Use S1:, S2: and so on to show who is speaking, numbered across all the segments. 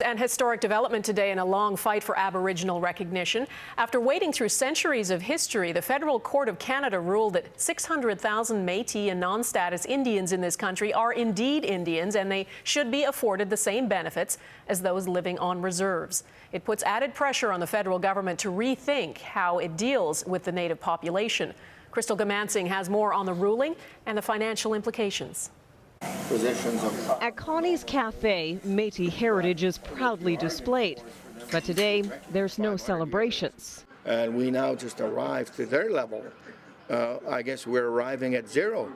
S1: An historic development today in a long fight for Aboriginal recognition. After wading through centuries of history, the Federal Court of Canada ruled that 600,000 Métis and non-status Indians in this country are indeed Indians, and they should be afforded the same benefits as those living on reserves. It puts added pressure on the federal government to rethink how it deals with the Native population. Crystal Gamansing has more on the ruling and the financial implications.
S2: At Connie's Cafe, Métis heritage is proudly displayed. But today, there's no celebrations.
S3: And we now just arrived to their level. I guess we're arriving at zero.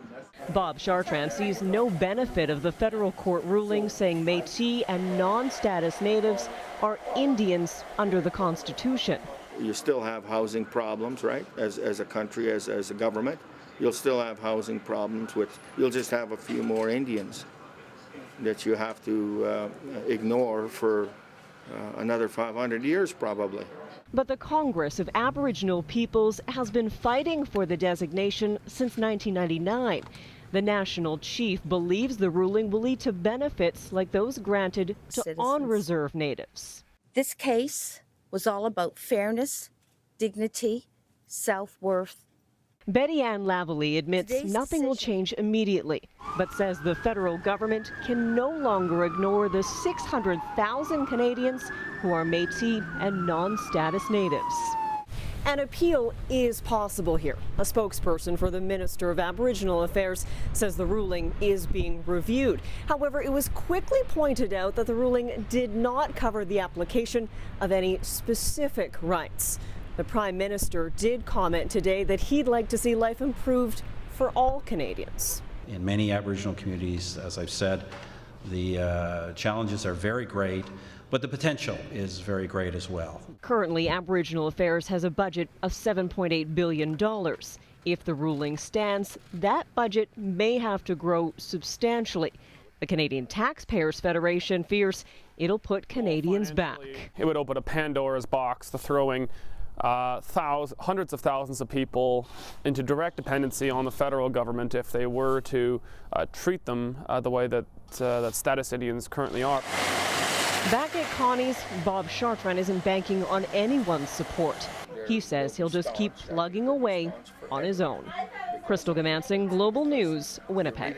S2: Bob Chartrand sees no benefit of the federal court ruling saying Métis and non-status natives are Indians under the Constitution.
S3: You still have housing problems, right, as a country, as a government. You'll still have housing problems, you'll just have a few more Indians that you have to ignore for another 500 years probably.
S2: But the Congress of Aboriginal Peoples has been fighting for the designation since 1999. The national chief believes the ruling will lead to benefits like those granted to on-reserve natives.
S4: This case was all about fairness, dignity, self-worth.
S2: Betty Ann Lavallee admits nothing will change immediately, but says the federal government can no longer ignore the 600,000 Canadians who are Métis and non-status natives. An appeal is possible here. A spokesperson for the Minister of Aboriginal Affairs says the ruling is being reviewed. However, it was quickly pointed out that the ruling did not cover the application of any specific rights. The Prime Minister did comment today that he'd like to see life improved for all Canadians.
S5: In many Aboriginal communities, as I've said, the challenges are very great, but the potential is very great as well.
S2: Currently, Aboriginal Affairs has a budget of $7.8 billion. If the ruling stands, that budget may have to grow substantially. The Canadian Taxpayers Federation fears it'll put Canadians back.
S6: It would open a Pandora's box to throwing hundreds of thousands of people into direct dependency on the federal government if they were to treat them the way that status Indians currently are.
S2: Back at Connie's, Bob Chartrand isn't banking on anyone's support. He says he'll just keep plugging away on his own. Crystal Gamansing, Global News, Winnipeg.